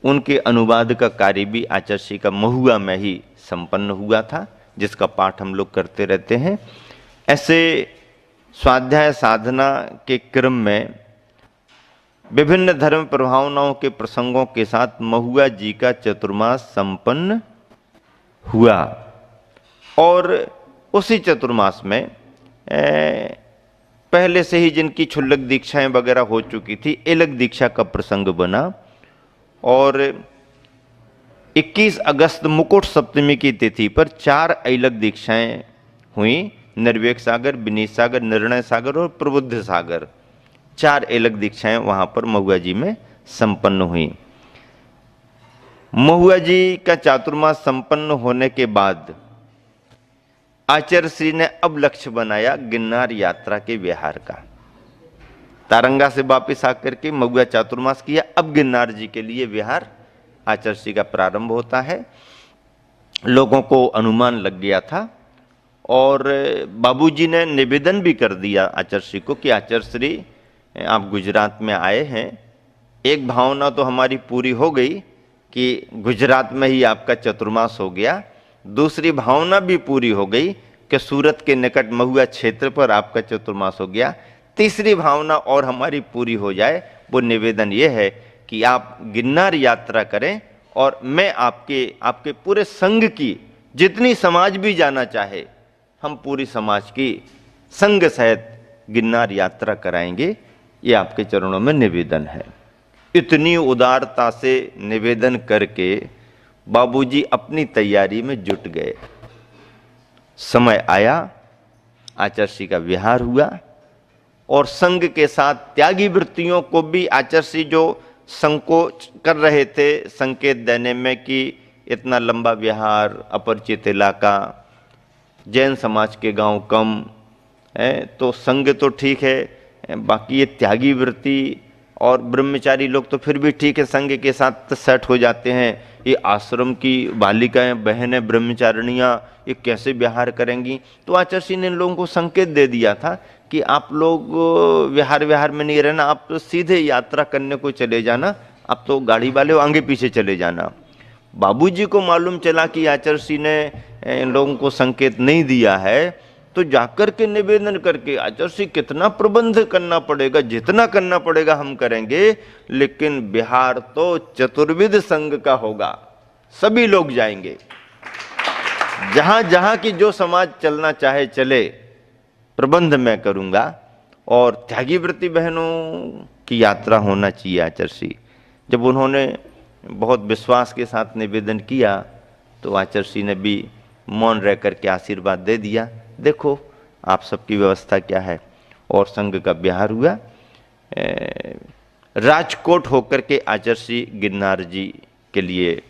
उनके अनुवाद का कार्य भी आचार्य का महुआ में ही संपन्न हुआ था, जिसका पाठ हम लोग करते रहते हैं। ऐसे स्वाध्याय साधना के क्रम में विभिन्न धर्म प्रभावनाओं के प्रसंगों के साथ महुआ जी का चतुर्मास संपन्न हुआ। और उसी चतुर्मास में पहले से ही जिनकी क्षुल्लक दीक्षाएं वगैरह हो चुकी थी, एलक दीक्षा का प्रसंग बना। और 21 अगस्त मुकुट सप्तमी की तिथि पर 4 ऐलक दीक्षाएं हुई। निर्वेक सागर, विनीत सागर, निर्णय सागर और प्रबुद्ध सागर, 4 ऐलक दीक्षाएं वहां पर महुआ जी में संपन्न हुई। महुआ जी का चातुर्मास संपन्न होने के बाद आचार्य श्री ने अब लक्ष्य बनाया गिरनार यात्रा के विहार का। तारंगा से वापिस आकर के महुआ चातुर्मास किया, अब गिरनार जी के लिए विहार आचार्य श्री का प्रारंभ होता है। लोगों को अनुमान लग गया था और बाबूजी ने निवेदन भी कर दिया आचार्य श्री को कि आचार्य श्री आप गुजरात में आए हैं, एक भावना तो हमारी पूरी हो गई कि गुजरात में ही आपका चतुर्मास हो गया, दूसरी भावना भी पूरी हो गई कि सूरत के निकट महुआ क्षेत्र पर आपका चतुर्मास हो गया, तीसरी भावना और हमारी पूरी हो जाए, वो निवेदन ये है कि आप गिरनार यात्रा करें और मैं आपके पूरे संघ की जितनी समाज भी जाना चाहे, हम पूरी समाज की संघ सहित गिरनार यात्रा कराएंगे। ये आपके चरणों में निवेदन है। इतनी उदारता से निवेदन करके बाबूजी अपनी तैयारी में जुट गए। समय आया, आचार्य श्री का विहार हुआ और संघ के साथ त्यागी वृत्तियों को भी आचार्य श्री जो संकोच कर रहे थे संकेत देने में कि इतना लंबा विहार, अपरिचित इलाका, जैन समाज के गांव कम है, तो संघ तो ठीक है, बाकी ये त्यागी वृत्ति और ब्रह्मचारी लोग तो फिर भी ठीक है, संघ के साथ सेट हो जाते हैं। ये आश्रम की बालिकाएं, बहनें, ब्रह्मचारिणियाँ ये कैसे विहार करेंगी? तो आचार्य श्री ने इन लोगों को संकेत दे दिया था कि आप लोग विहार में नहीं रहना, आप तो सीधे यात्रा करने को चले जाना, आप तो गाड़ी वाले हो, आगे पीछे चले जाना। बाबूजी को मालूम चला कि आचार्य श्री ने इन लोगों को संकेत नहीं दिया है, तो जाकर के निवेदन करके आचार्य श्री कितना प्रबंध करना पड़ेगा, जितना करना पड़ेगा हम करेंगे, लेकिन बिहार तो चतुर्विध संघ का होगा, सभी लोग जाएंगे, जहां जहां की जो समाज चलना चाहे चले, प्रबंध मैं करूंगा। और त्यागी वृत्ति बहनों की यात्रा होना चाहिए। आचार्य श्री जब उन्होंने बहुत विश्वास के साथ निवेदन किया तो आचार्य श्री ने भी मौन रह करके आशीर्वाद दे दिया, देखो आप सबकी व्यवस्था क्या है। और संघ का विहार हुआ। राजकोट होकर के आचार्य श्री गिरनार जी के लिए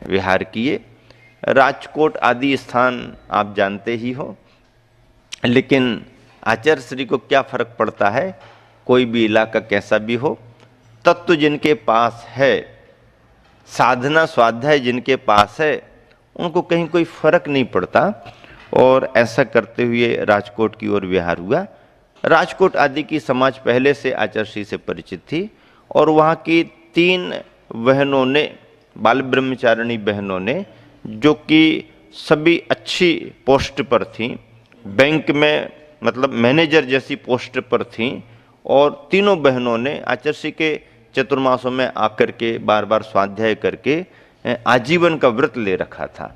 विहार किए। राजकोट आदि स्थान आप जानते ही हो, लेकिन आचार्य श्री को क्या फर्क पड़ता है, कोई भी इलाका कैसा भी हो, तत्व जिनके पास है, साधना स्वाध्याय जिनके पास है, उनको कहीं कोई फर्क नहीं पड़ता। और ऐसा करते हुए राजकोट की ओर विहार हुआ। राजकोट आदि की समाज पहले से आचार्य श्री से परिचित थी और वहाँ की 3 बहनों ने, बाल ब्रह्मचारिणी बहनों ने, जो कि सभी अच्छी पोस्ट पर थीं, बैंक में मतलब मैनेजर जैसी पोस्ट पर थीं, और तीनों बहनों ने आचार्य श्री के चतुर्मासों में आकर के बार बार स्वाध्याय करके आजीवन का व्रत ले रखा था।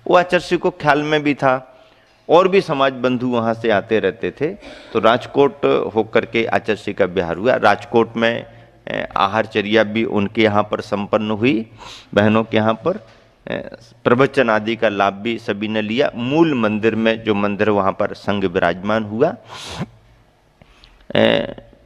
वो आचार्य श्री को ख्याल में भी था, और भी समाज बंधु वहाँ से आते रहते थे। तो राजकोट होकर के आचार्य श्री का विहार हुआ। राजकोट में आहारचर्या भी उनके यहाँ पर संपन्न हुई, बहनों के यहाँ पर प्रवचन आदि का लाभ भी सभी ने लिया। मूल मंदिर में जो मंदिर वहाँ पर संघ विराजमान हुआ।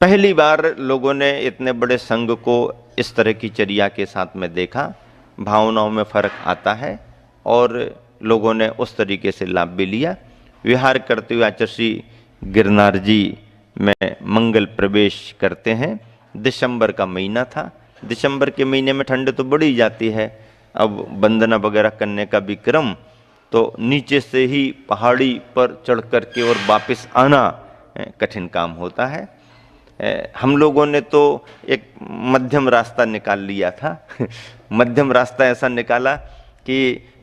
पहली बार लोगों ने इतने बड़े संघ को इस तरह की चर्या के साथ में देखा। भावनाओं में फर्क आता है और लोगों ने उस तरीके से लाभ भी लिया। विहार करते हुए आचार्य श्री गिरनार जी में मंगल प्रवेश करते हैं। दिसंबर का महीना था। दिसंबर के महीने में ठंड तो बढ़ी जाती है। अब वंदना वगैरह करने का भी क्रम, तो नीचे से ही पहाड़ी पर चढ़ कर के और वापस आना कठिन काम होता है। हम लोगों ने तो एक मध्यम रास्ता निकाल लिया था। मध्यम रास्ता ऐसा निकाला कि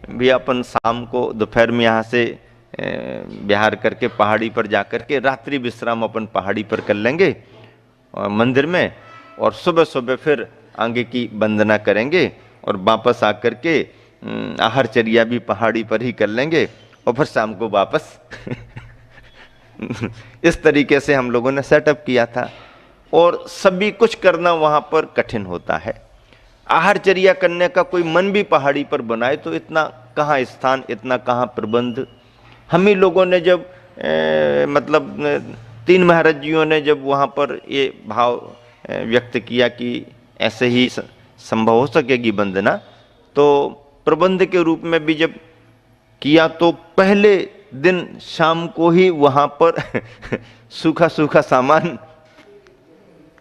भी अपन शाम को दोपहर में यहाँ से विहार करके पहाड़ी पर जाकर के रात्रि विश्राम अपन पहाड़ी पर कर लेंगे मंदिर में, और सुबह सुबह फिर आगे की वंदना करेंगे और वापस आकर के आहारचर्या भी पहाड़ी पर ही कर लेंगे और फिर शाम को वापस। इस तरीके से हम लोगों ने सेटअप किया था। और सभी कुछ करना वहाँ पर कठिन होता है। आहारचर्या करने का कोई मन भी पहाड़ी पर बनाए तो इतना कहाँ स्थान, इतना कहाँ प्रबंध। हम ही लोगों ने जब मतलब 3 महाराज जियों ने जब वहाँ पर ये भाव व्यक्त किया कि ऐसे ही संभव हो सकेगी वंदना, तो प्रबंध के रूप में भी जब किया तो पहले दिन शाम को ही वहाँ पर सूखा सूखा सामान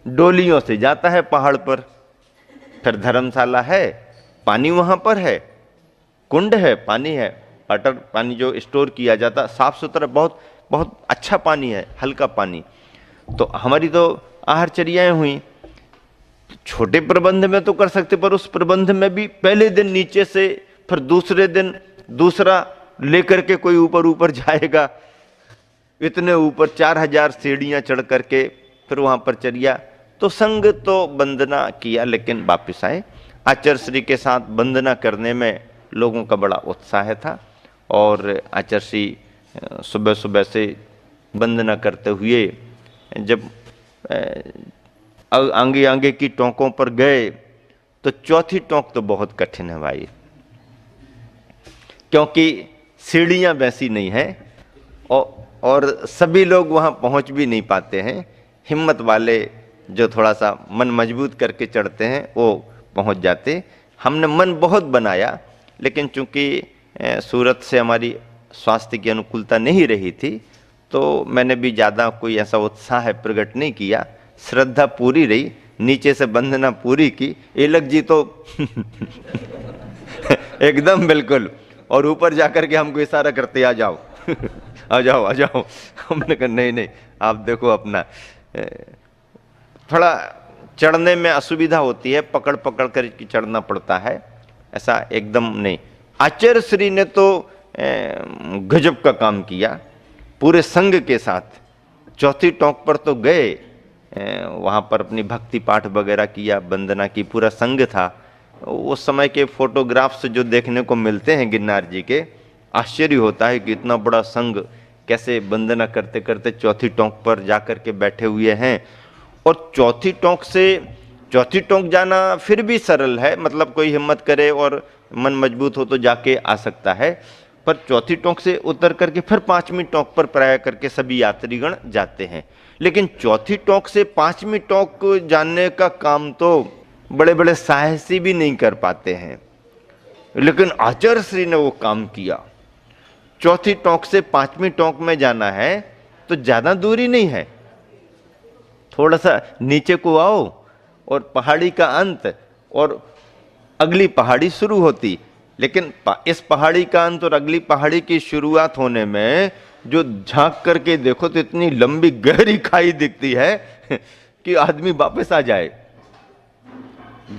डोलियों से जाता है पहाड़ पर। फिर धर्मशाला है, पानी वहाँ पर है, कुंड है, पानी है, वाटर पानी जो स्टोर किया जाता, साफ सुथरा, बहुत बहुत अच्छा पानी है, हल्का पानी। तो हमारी तो आहारचर्याएं हुई। छोटे प्रबंध में तो कर सकते, पर उस प्रबंध में भी पहले दिन नीचे से, फिर दूसरे दिन दूसरा लेकर के कोई ऊपर ऊपर जाएगा, इतने ऊपर 4000 सीढ़ियां चढ़ करके फिर वहां पर चढ़िया। तो संग तो वंदना किया, लेकिन वापिस आए। आचार्य श्री के साथ वंदना करने में लोगों का बड़ा उत्साह था और आचार्य श्री सुबह सुबह से वंदना करते हुए जब आगे आगे की टोंकों पर गए तो चौथी टोंक तो बहुत कठिन है भाई, क्योंकि सीढ़ियां वैसी नहीं है और सभी लोग वहां पहुंच भी नहीं पाते हैं। हिम्मत वाले जो थोड़ा सा मन मजबूत करके चढ़ते हैं वो पहुंच जाते। हमने मन बहुत बनाया, लेकिन चूंकि सूरत से हमारी स्वास्थ्य की अनुकूलता नहीं रही थी तो मैंने भी ज़्यादा कोई ऐसा उत्साह प्रकट नहीं किया। श्रद्धा पूरी रही, नीचे से वंदना पूरी की। एलक जी तो एकदम बिल्कुल, और ऊपर जाकर के हमको इशारा करते आ जाओ आ जाओ आ जाओ। हमने कहा नहीं नहीं, आप देखो अपना थोड़ा चढ़ने में असुविधा होती है, पकड़ पकड़ कर चढ़ना पड़ता है, ऐसा एकदम नहीं। आचार्य श्री ने तो गजब का काम किया पूरे संघ के साथ। चौथी टोंक पर तो गए, वहाँ पर अपनी भक्ति पाठ वगैरह किया, वंदना की, पूरा संघ था। उस समय के फोटोग्राफ्स जो देखने को मिलते हैं गिरनार जी के, आश्चर्य होता है कि इतना बड़ा संघ कैसे वंदना करते करते चौथी टोंक पर जाकर के बैठे हुए हैं। और चौथी टोंक से चौथी टोंक जाना फिर भी सरल है, मतलब कोई हिम्मत करे और मन मजबूत हो तो जाके आ सकता है, पर चौथी टोंक से उतर करके फिर 5वीं टोंक पर प्राय करके सभी यात्रीगण जाते हैं। लेकिन चौथी टोंक से 5वीं टोंक जाने का काम तो बड़े बड़े साहसी भी नहीं कर पाते हैं, लेकिन आचार्य श्री ने वो काम किया। चौथी टोंक से 5वीं टोंक में जाना है तो ज्यादा दूरी नहीं है, थोड़ा सा नीचे को आओ और पहाड़ी का अंत और अगली पहाड़ी शुरू होती। लेकिन इस पहाड़ी का अंत और अगली पहाड़ी की शुरुआत होने में जो झांक करके देखो तो इतनी लंबी गहरी खाई दिखती है कि आदमी वापस आ जाए।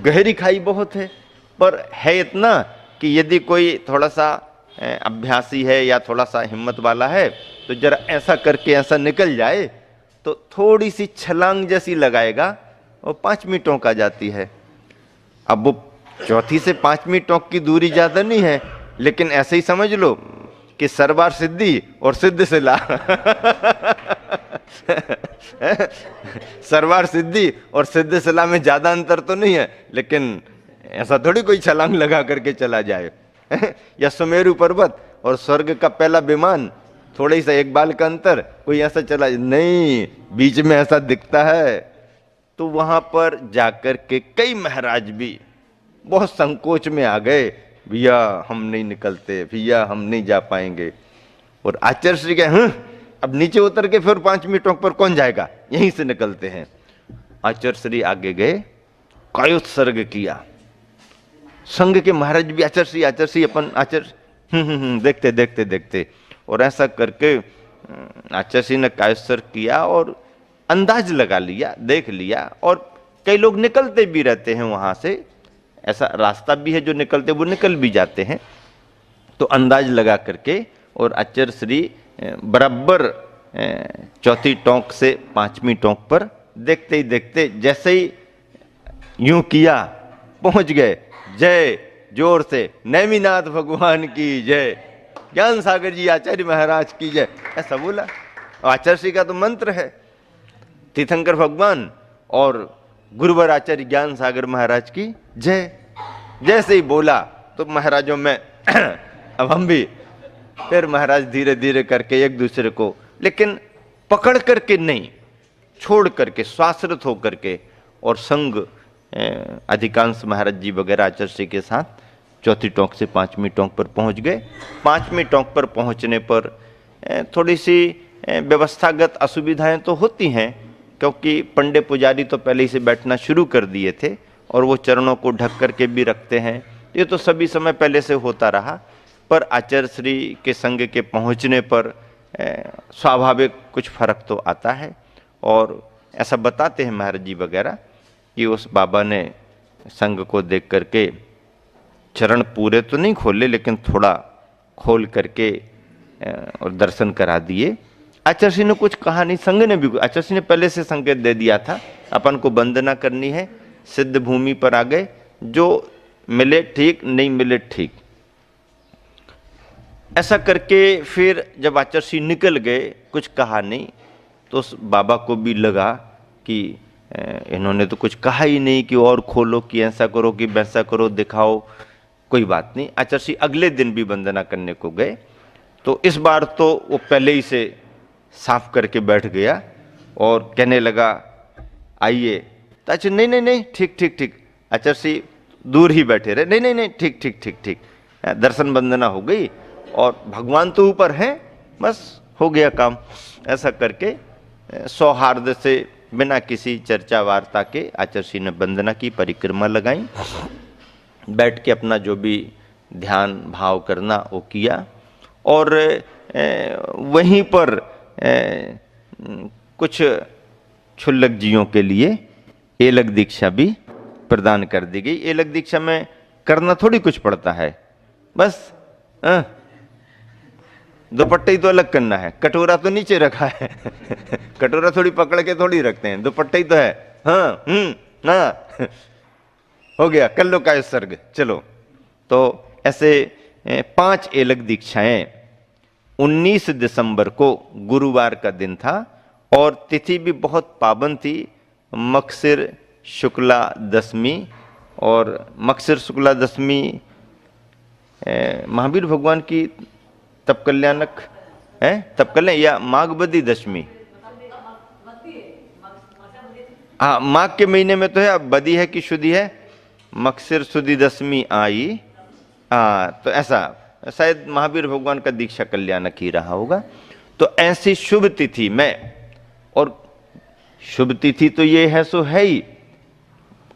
गहरी खाई बहुत है, पर है इतना कि यदि कोई थोड़ा सा अभ्यासी है या थोड़ा सा हिम्मत वाला है तो जरा ऐसा करके ऐसा निकल जाए तो थोड़ी सी छलांग जैसी लगाएगा और 5वीं टोंक आ जाती है। अब वो चौथी से 5वीं टोंक की दूरी ज्यादा नहीं है, लेकिन ऐसे ही समझ लो कि सरवार सिद्धि और सिद्ध सिला सरवार सिद्धि और सिद्ध सिला में ज्यादा अंतर तो नहीं है, लेकिन ऐसा थोड़ी कोई छलांग लगा करके चला जाए। या सुमेरु पर्वत और स्वर्ग का पहला विमान, थोड़ा ही सा एक बाल का अंतर, कोई ऐसा चला नहीं, बीच में ऐसा दिखता है। तो वहां पर जाकर के कई महाराज भी बहुत संकोच में आ गए, भैया हम नहीं निकलते, भैया हम नहीं जा पाएंगे। और आचार्य श्री कहे अब नीचे उतर के फिर 5वीं टोंक पर कौन जाएगा, यहीं से निकलते हैं। आचार्य श्री आगे गए, कायोत्सर्ग किया। संघ के महाराज भी आचार्य श्री अपन आचार्य देखते देखते देखते, और ऐसा करके आचार्य श्री ने कायोत्सर्ग किया और अंदाज लगा लिया, देख लिया, और कई लोग निकलते भी रहते हैं वहां से, ऐसा रास्ता भी है जो निकलते वो निकल भी जाते हैं। तो अंदाज लगा करके और आचार्य श्री बराबर चौथी टोंक से पांचवी टोंक पर देखते ही देखते जैसे ही यूं किया पहुंच गए। जय जोर से नेमिनाथ भगवान की जय, ज्ञान सागर जी आचार्य महाराज की जय, ऐसा बोला। आचार्य श्री का तो मंत्र है, तीर्थंकर भगवान और गुरुवर आचार्य ज्ञान सागर महाराज की जय। जैसे ही बोला तो महाराजों में अब हम भी, फिर महाराज धीरे धीरे करके एक दूसरे को, लेकिन पकड़ करके नहीं, छोड़ करके, स्वाश्रित होकर के, और संग अधिकांश महाराज जी वगैरह आचार्य श्री के साथ चौथी टोंक से पांचवी टोंक पर पहुंच गए। पांचवी टोंक पर पहुंचने पर थोड़ी सी व्यवस्थागत असुविधाएं तो होती हैं, क्योंकि पंडे पुजारी तो पहले ही से बैठना शुरू कर दिए थे और वो चरणों को ढक करके भी रखते हैं। ये तो सभी समय पहले से होता रहा, पर आचार्य श्री के संग के पहुंचने पर स्वाभाविक कुछ फर्क तो आता है। और ऐसा बताते हैं महाराज जी वगैरह कि उस बाबा ने संग को देख करके चरण पूरे तो नहीं खोले, लेकिन थोड़ा खोल करके और दर्शन करा दिए। आचार्य श्री ने कुछ कहा नहीं, संग ने भी, आचार्य श्री ने पहले से संकेत दे दिया था अपन को वंदना करनी है, सिद्ध भूमि पर आ गए, जो मिले ठीक, नहीं मिले ठीक। ऐसा करके फिर जब आचार्य श्री निकल गए, कुछ कहा नहीं, तो उस बाबा को भी लगा कि इन्होंने तो कुछ कहा ही नहीं कि और खोलो, कि ऐसा करो, कि वैसा करो, दिखाओ, कोई बात नहीं। आचार्य श्री अगले दिन भी वंदना करने को गए, तो इस बार तो वो पहले ही से साफ करके बैठ गया और कहने लगा आइए। तो अच्छा नहीं नहीं नहीं, ठीक ठीक ठीक। आचार्य श्री दूर ही बैठे रहे, नहीं नहीं नहीं, ठीक ठीक ठीक ठीक। दर्शन वंदना हो गई और भगवान तो ऊपर हैं, बस हो गया काम। ऐसा करके सौहार्द से बिना किसी चर्चा वार्ता के आचार्य श्री ने वंदना की, परिक्रमा लगाई, बैठ के अपना जो भी ध्यान भाव करना वो किया। और वहीं पर कुछ क्षुल्लक जीवों के लिए एलक दीक्षा भी प्रदान कर दी गई। एलक दीक्षा में करना थोड़ी कुछ पड़ता है, बस दुपट्टे ही तो अलग करना है, कटोरा तो नीचे रखा है कटोरा थोड़ी पकड़ के थोड़ी रखते हैं, दुपट्टे ही तो है। हाँ हाँ हो गया, कर लो का सर्ग, चलो। तो ऐसे 5 एलक दीक्षाएं 19 दिसंबर को गुरुवार का दिन था और तिथि भी बहुत पावन थी, मक्सिर शुक्ला दशमी। और मक्सिर शुक्ला दशमी महावीर भगवान की तप कल्याणक है, तप कल्याण या माघ बदी दशमी, हाँ माघ के महीने में तो है, अब बदी है कि शुद्धि है, मक्सिर शुद्धि दशमी आई, हाँ तो ऐसा शायद महावीर भगवान का दीक्षा कल्याणक ही रहा होगा। तो ऐसी शुभ तिथि में, और शुभ तिथि तो ये है सो है ही,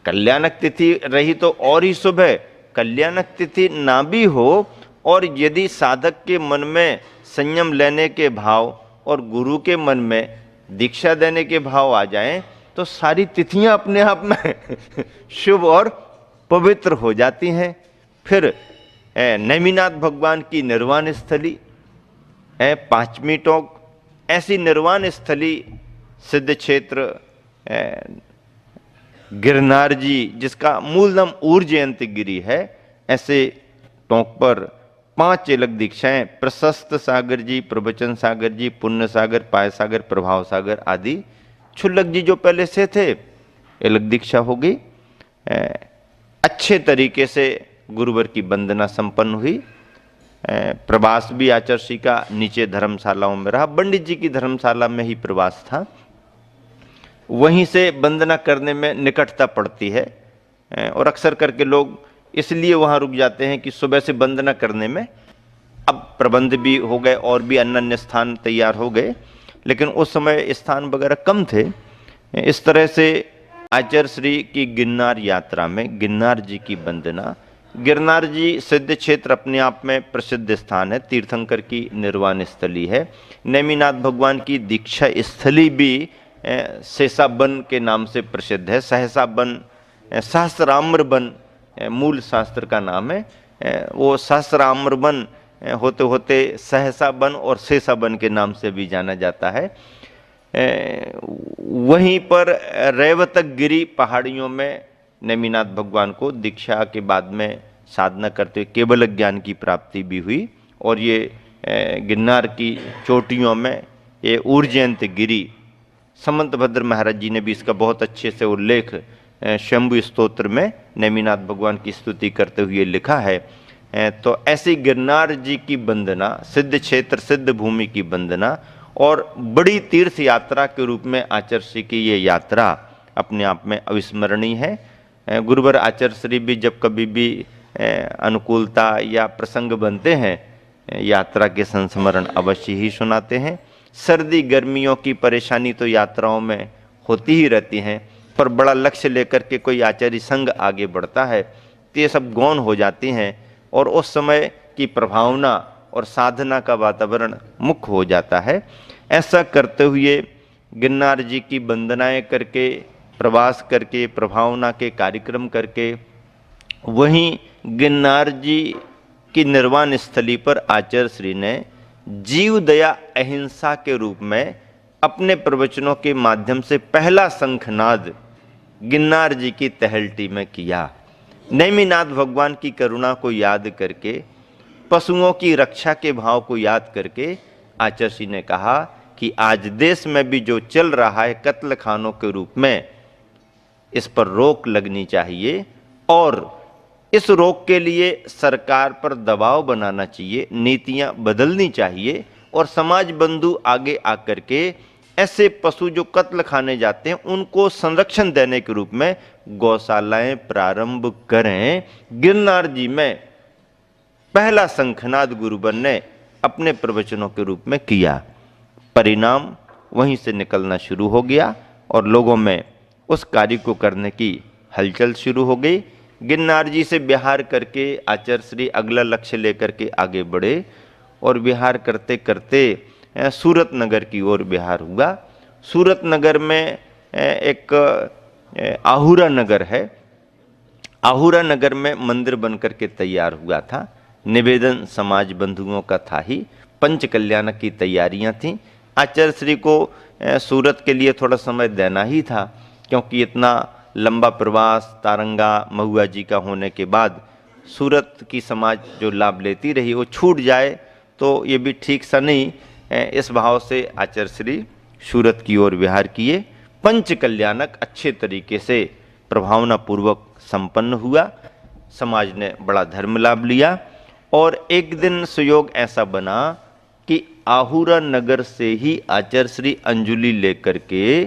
कल्याणक तिथि रही तो और ही शुभ है। कल्याणक तिथि ना भी हो और यदि साधक के मन में संयम लेने के भाव और गुरु के मन में दीक्षा देने के भाव आ जाएं, तो सारी तिथियां अपने आप में शुभ और पवित्र हो जाती हैं। फिर नेमिनाथ भगवान की निर्वाण स्थली है, 5वीं टोंक, ऐसी निर्वाण स्थली सिद्ध क्षेत्र गिरनार जी, जिसका मूल नाम ऊर्जयंती गिरी है, ऐसे टोंक पर 5 एलक दीक्षाएं, प्रशस्त सागर जी, प्रवचन सागर जी, पुण्य सागर, पाय सागर, प्रभाव सागर आदि क्षुल्लक जी जो पहले से थे, एलक दीक्षा हो गई। अच्छे तरीके से गुरुवर की वंदना संपन्न हुई। प्रवास भी आचार्य श्री का नीचे धर्मशालाओं में रहा, पंडित जी की धर्मशाला में ही प्रवास था, वहीं से वंदना करने में निकटता पड़ती है और अक्सर करके लोग इसलिए वहां रुक जाते हैं कि सुबह से वंदना करने में, अब प्रबंध भी हो गए और भी अन्य अन्य स्थान तैयार हो गए, लेकिन उस समय स्थान वगैरह कम थे। इस तरह से आचार्य श्री की गिरनार यात्रा में गिरनार जी की वंदना, गिरनार जी सिद्ध क्षेत्र अपने आप में प्रसिद्ध स्थान है, तीर्थंकर की निर्वाण स्थली है, नेमिनाथ भगवान की दीक्षा स्थली भी शेषा वन के नाम से प्रसिद्ध है। सहसा वन, सहस्राम्र वन मूल शास्त्र का नाम है। वो सहस्राम्र वन होते होते सहसा वन और शेषा वन के नाम से भी जाना जाता है। वहीं पर रेवतक गिरी पहाड़ियों में नेमिनाथ भगवान को दीक्षा के बाद में साधना करते हुए केवल ज्ञान की प्राप्ति भी हुई। और ये गिरनार की चोटियों में ये उर्जयंत गिरी, समंतभद्र महाराज जी ने भी इसका बहुत अच्छे से उल्लेख शंभु स्तोत्र में नेमिनाथ भगवान की स्तुति करते हुए लिखा है। तो ऐसी गिरनार जी की वंदना, सिद्ध क्षेत्र सिद्ध भूमि की वंदना और बड़ी तीर्थ यात्रा के रूप में आचार्य श्री की ये यात्रा अपने आप में अविस्मरणीय है। गुरुवर आचार्य श्री भी जब कभी भी अनुकूलता या प्रसंग बनते हैं, यात्रा के संस्मरण अवश्य ही सुनाते हैं। सर्दी गर्मियों की परेशानी तो यात्राओं में होती ही रहती हैं, पर बड़ा लक्ष्य लेकर के कोई आचार्य संघ आगे बढ़ता है तो ये सब गौण हो जाती हैं और उस समय की प्रभावना और साधना का वातावरण मुख्य हो जाता है। ऐसा करते हुए गिरनार जी की वंदनाएं करके, प्रवास करके, प्रभावना के कार्यक्रम करके, वहीं गिरनार जी की निर्वाण स्थली पर आचार्य श्री ने जीव दया अहिंसा के रूप में अपने प्रवचनों के माध्यम से पहला शंखनाद गिरनार जी की तहलटी में किया। नेमिनाथ भगवान की करुणा को याद करके, पशुओं की रक्षा के भाव को याद करके आचार्य श्री ने कहा कि आज देश में भी जो चल रहा है कत्ल खानों के रूप में, इस पर रोक लगनी चाहिए और इस रोक के लिए सरकार पर दबाव बनाना चाहिए, नीतियां बदलनी चाहिए और समाज बंधु आगे आकर के ऐसे पशु जो कत्ल खाने जाते हैं उनको संरक्षण देने के रूप में गौशालाएं प्रारंभ करें। गिरनार जी में पहला शंखनाद गुरुवर ने अपने प्रवचनों के रूप में किया। परिणाम वहीं से निकलना शुरू हो गया और लोगों में उस कार्य को करने की हलचल शुरू हो गई। गिरनार जी से विहार करके आचार्य श्री अगला लक्ष्य लेकर के आगे बढ़े और विहार करते करते सूरत नगर की ओर विहार हुआ। सूरत नगर में एक आहुरा नगर है। आहुरा नगर में मंदिर बनकर के तैयार हुआ था। निवेदन समाज बंधुओं का था ही, पंच कल्याणक की तैयारियां थीं। आचार्य श्री को सूरत के लिए थोड़ा समय देना ही था, क्योंकि इतना लंबा प्रवास तारंगा महुआ जी का होने के बाद सूरत की समाज जो लाभ लेती रही वो छूट जाए तो ये भी ठीक सा नहीं। इस भाव से आचार्य श्री सूरत की ओर विहार किए। पंच कल्याणक अच्छे तरीके से प्रभावना पूर्वक संपन्न हुआ। समाज ने बड़ा धर्म लाभ लिया और एक दिन सुयोग ऐसा बना कि आहुरा नगर से ही आचार्य श्री अंजुली लेकर के